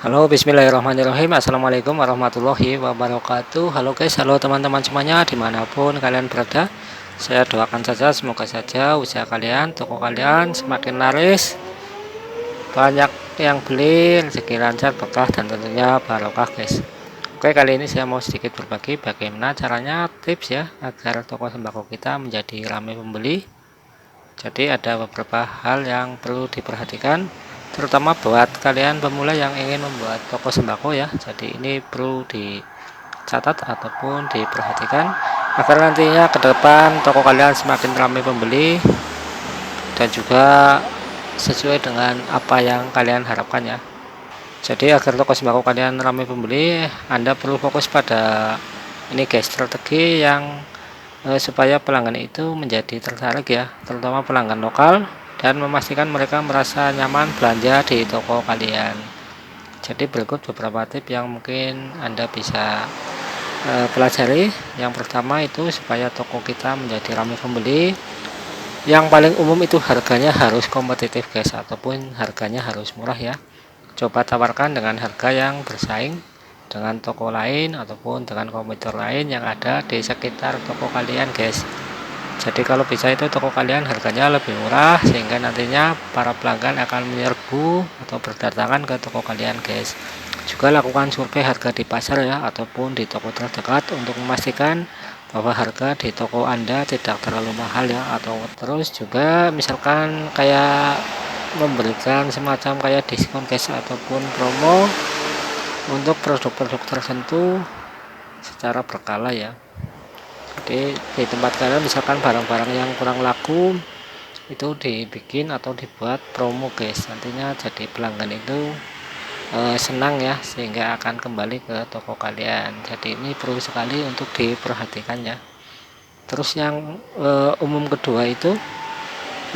Halo, bismillahirrahmanirrahim. Assalamualaikum warahmatullahi wabarakatuh. Halo guys, halo teman-teman semuanya dimanapun kalian berada. Saya doakan saja semoga saja usaha kalian, toko kalian semakin laris, banyak yang beli, rezeki lancar, berkah dan tentunya barokah guys. Oke, kali ini saya mau sedikit berbagi bagaimana caranya tips ya agar toko sembako kita menjadi ramai pembeli. Jadi ada beberapa hal yang perlu diperhatikan, terutama buat kalian pemula yang ingin membuat toko sembako ya. Jadi ini perlu dicatat ataupun diperhatikan agar nantinya ke depan toko kalian semakin ramai pembeli dan juga sesuai dengan apa yang kalian harapkan ya. Jadi agar toko sembako kalian ramai pembeli, Anda perlu fokus pada ini guys, strategi yang supaya pelanggan itu menjadi tertarik ya, terutama pelanggan lokal, dan memastikan mereka merasa nyaman belanja di toko kalian. Jadi berikut beberapa tips yang mungkin Anda bisa pelajari. Yang pertama itu supaya toko kita menjadi ramai pembeli, yang paling umum itu harganya harus kompetitif guys, ataupun harganya harus murah ya. Coba tawarkan dengan harga yang bersaing dengan toko lain ataupun dengan kompetitor lain yang ada di sekitar toko kalian guys. Jadi kalau bisa itu toko kalian harganya lebih murah sehingga nantinya para pelanggan akan menyerbu atau berdatangan ke toko kalian guys. Juga lakukan survei harga di pasar ya ataupun di toko terdekat untuk memastikan bahwa harga di toko Anda tidak terlalu mahal ya, atau terus juga misalkan kayak memberikan semacam kayak diskon guys ataupun promo untuk produk-produk tertentu secara berkala ya. Jadi di tempat kalian misalkan barang-barang yang kurang laku itu dibikin atau dibuat promo guys, nantinya jadi pelanggan itu senang ya, sehingga akan kembali ke toko kalian. Jadi ini perlu sekali untuk diperhatikan ya. Terus yang umum kedua itu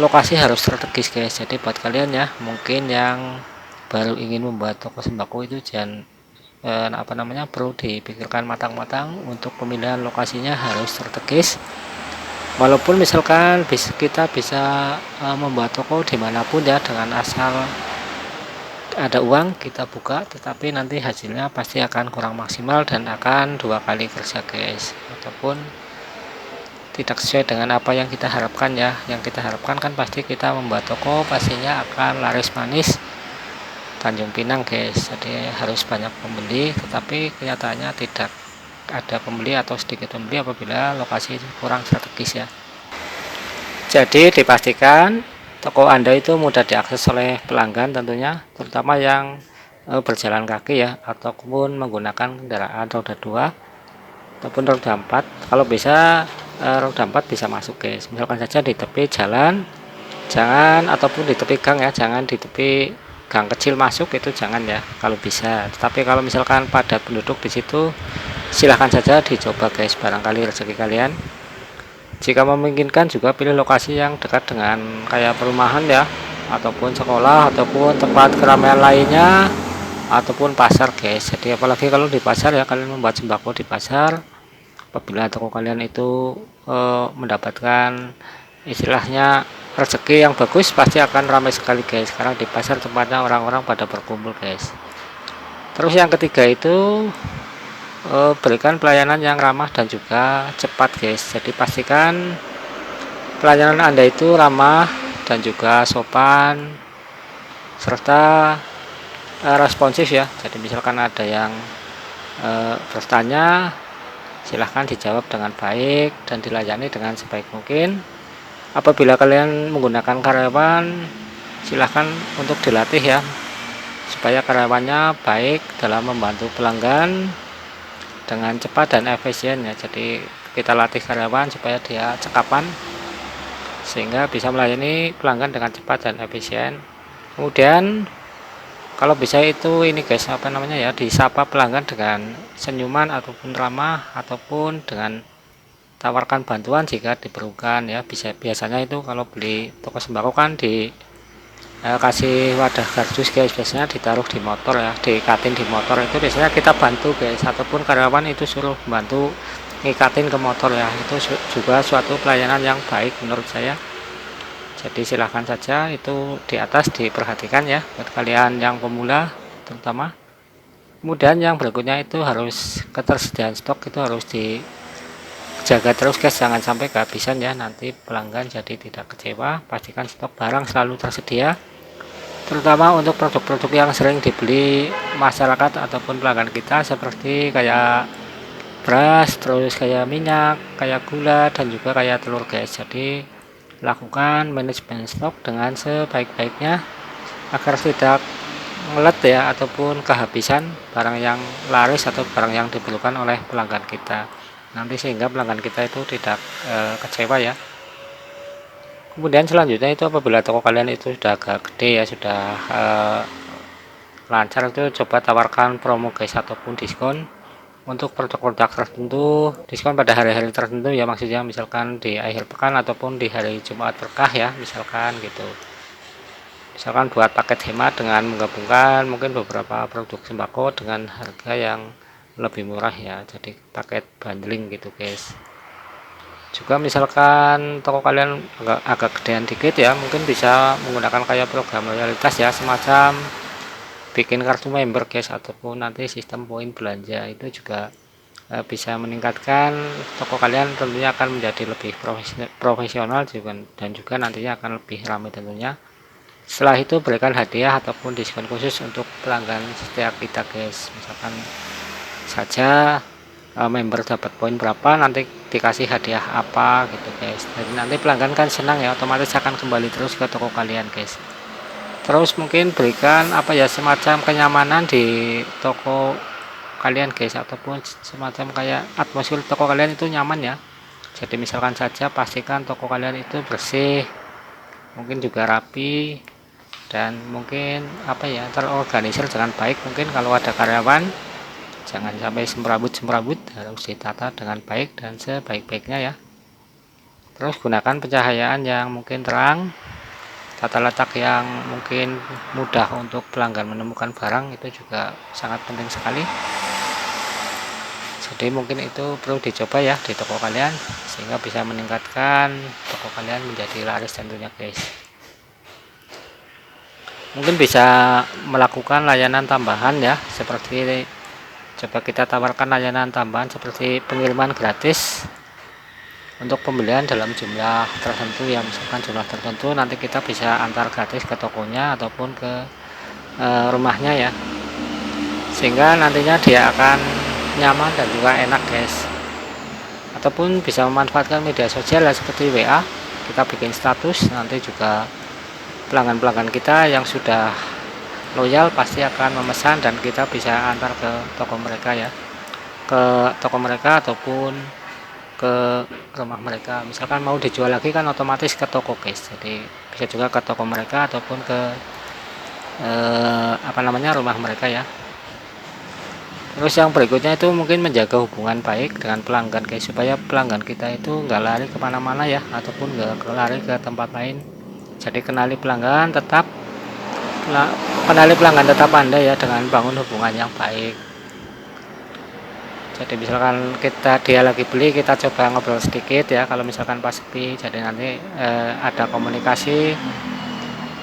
lokasi harus strategis guys. Jadi buat kalian ya mungkin yang baru ingin membuat toko sembako itu jangan perlu dipikirkan matang-matang untuk pemilihan lokasinya harus strategis. Walaupun misalkan kita bisa membuat toko dimanapun ya dengan asal ada uang kita buka, tetapi nanti hasilnya pasti akan kurang maksimal dan akan dua kali kerja guys, ataupun tidak sesuai dengan apa yang kita harapkan ya. Yang kita harapkan kan pasti kita membuat toko pastinya akan laris manis Tanjung Pinang guys, jadi harus banyak pembeli, tetapi kenyataannya tidak ada pembeli atau sedikit pembeli apabila lokasi kurang strategis ya. Jadi dipastikan toko Anda itu mudah diakses oleh pelanggan tentunya, terutama yang berjalan kaki ya, ataupun menggunakan kendaraan roda 2 ataupun roda 4. Kalau bisa roda 4 bisa masuk guys, misalkan saja di tepi jalan, jangan, ataupun di tepi gang ya, jangan di tepi gang kecil masuk, itu jangan ya kalau bisa. Tetapi kalau misalkan padat penduduk di situ, silahkan saja dicoba guys, barangkali rezeki kalian. Jika memungkinkan juga pilih lokasi yang dekat dengan kayak perumahan ya, ataupun sekolah, ataupun tempat keramaian lainnya, ataupun pasar guys. Jadi apalagi kalau di pasar ya, kalian membuat sembako di pasar, apabila toko kalian itu mendapatkan istilahnya rezeki yang bagus, pasti akan ramai sekali guys, karena di pasar tempatnya orang-orang pada berkumpul guys. Terus yang ketiga itu berikan pelayanan yang ramah dan juga cepat guys. Jadi pastikan pelayanan Anda itu ramah dan juga sopan serta responsif ya. Jadi misalkan ada yang bertanya, silahkan dijawab dengan baik dan dilayani dengan sebaik mungkin. Apabila kalian menggunakan karyawan, silahkan untuk dilatih ya, supaya karyawannya baik dalam membantu pelanggan dengan cepat dan efisien ya. Jadi kita latih karyawan supaya dia cekapan sehingga bisa melayani pelanggan dengan cepat dan efisien. Kemudian kalau bisa itu ini guys, disapa pelanggan dengan senyuman ataupun ramah, ataupun dengan tawarkan bantuan jika diperlukan ya. Biasanya itu kalau beli toko sembako kan di kasih wadah kardus guys, biasanya ditaruh di motor ya, diikatin di motor, itu biasanya kita bantu guys, ataupun karyawan itu suruh bantu ngikatin ke motor ya. Itu juga suatu pelayanan yang baik menurut saya. Jadi silahkan saja itu di atas diperhatikan ya buat kalian yang pemula terutama. Kemudian yang berikutnya itu harus ketersediaan stok itu harus dijaga terus guys, jangan sampai kehabisan ya, nanti pelanggan jadi tidak kecewa. Pastikan stok barang selalu tersedia, terutama untuk produk-produk yang sering dibeli masyarakat ataupun pelanggan kita, seperti kayak beras, terus kayak minyak, kayak gula, dan juga kayak telur guys. Jadi lakukan manajemen stok dengan sebaik-baiknya agar tidak ngelet ya, ataupun kehabisan barang yang laris atau barang yang diperlukan oleh pelanggan kita nanti, sehingga pelanggan kita itu tidak kecewa ya. Kemudian selanjutnya itu apabila toko kalian itu sudah agak gede ya, sudah lancar, itu coba tawarkan promo guys ataupun diskon untuk produk-produk tertentu, diskon pada hari-hari tertentu ya, maksudnya misalkan di akhir pekan ataupun di hari Jumat berkah ya, misalkan gitu. Misalkan buat paket hemat dengan menggabungkan mungkin beberapa produk sembako dengan harga yang lebih murah ya, jadi paket bundling gitu guys. Juga misalkan toko kalian agak gedean dikit ya, mungkin bisa menggunakan kayak program loyalitas ya, semacam bikin kartu member guys, ataupun nanti sistem poin belanja. Itu juga bisa meningkatkan toko kalian, tentunya akan menjadi lebih profesional juga, dan juga nantinya akan lebih ramai tentunya. Setelah itu berikan hadiah ataupun diskon khusus untuk pelanggan setiap kita guys, misalkan saja member dapat poin berapa nanti dikasih hadiah apa gitu guys. Jadi nanti pelanggan kan senang ya, otomatis akan kembali terus ke toko kalian guys. Terus mungkin berikan apa ya, semacam kenyamanan di toko kalian guys, ataupun semacam kayak atmosfer toko kalian itu nyaman ya. Jadi misalkan saja pastikan toko kalian itu bersih, mungkin juga rapi, dan mungkin apa ya, terorganisir dengan baik. Mungkin kalau ada karyawan jangan sampai semrawut, harus ditata dengan baik dan sebaik-baiknya ya. Terus gunakan pencahayaan yang mungkin terang, tata letak yang mungkin mudah untuk pelanggan menemukan barang, itu juga sangat penting sekali. Jadi mungkin itu perlu dicoba ya di toko kalian, sehingga bisa meningkatkan toko kalian menjadi laris tentunya guys. Mungkin bisa melakukan layanan tambahan ya, seperti coba kita tawarkan layanan tambahan seperti pengiriman gratis untuk pembelian dalam jumlah tertentu ya, misalkan jumlah tertentu nanti kita bisa antar gratis ke tokonya ataupun ke rumahnya ya, sehingga nantinya dia akan nyaman dan juga enak guys. Ataupun bisa memanfaatkan media sosial ya, seperti WA, kita bikin status, nanti juga pelanggan-pelanggan kita yang sudah loyal pasti akan memesan dan kita bisa antar ke toko mereka ya, ke toko mereka ataupun ke rumah mereka. Misalkan mau dijual lagi kan otomatis ke toko guys, jadi bisa juga ke toko mereka ataupun ke rumah mereka ya. Terus yang berikutnya itu mungkin menjaga hubungan baik dengan pelanggan guys, supaya pelanggan kita itu nggak lari kemana-mana ya, ataupun nggak lari ke tempat lain. Jadi kenali pelanggan tetap Anda ya, dengan bangun hubungan yang baik. Jadi misalkan dia lagi beli, kita coba ngobrol sedikit ya, kalau misalkan pas sepi, jadi nanti ada komunikasi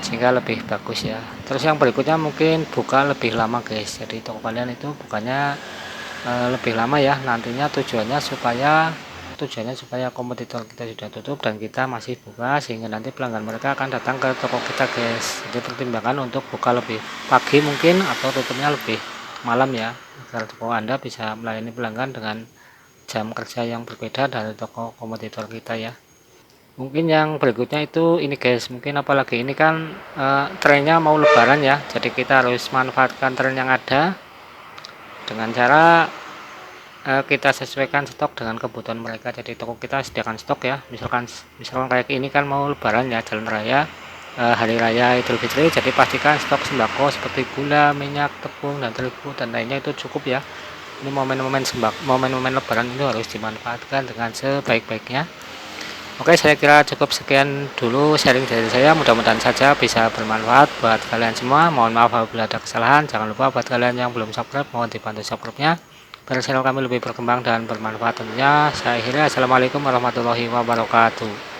sehingga lebih bagus ya. Terus yang berikutnya mungkin buka lebih lama guys, jadi toko kalian itu bukannya lebih lama ya, nantinya tujuannya supaya kompetitor kita sudah tutup dan kita masih buka, sehingga nanti pelanggan mereka akan datang ke toko kita guys. Jadi pertimbangan untuk buka lebih pagi mungkin, atau tutupnya lebih malam ya, agar toko Anda bisa melayani pelanggan dengan jam kerja yang berbeda dari toko kompetitor kita ya. Mungkin yang berikutnya itu ini guys, mungkin apalagi ini kan trennya mau lebaran ya, jadi kita harus manfaatkan tren yang ada dengan cara kita sesuaikan stok dengan kebutuhan mereka. Jadi toko kita sediakan stok ya, misalkan kayak ini kan mau lebaran ya, jalan raya, hari raya Idul Fitri, jadi pastikan stok sembako seperti gula, minyak, tepung, dan terigu dan lainnya itu cukup ya. Ini momen-momen lebaran itu harus dimanfaatkan dengan sebaik-baiknya. Oke, saya kira cukup sekian dulu sharing dari saya, mudah-mudahan saja bisa bermanfaat buat kalian semua. Mohon maaf apabila ada kesalahan. Jangan lupa buat kalian yang belum subscribe, mohon dibantu subscribe-nya biar channel kami lebih berkembang dan bermanfaat tentunya. Saya akhiri, assalamualaikum warahmatullahi wabarakatuh.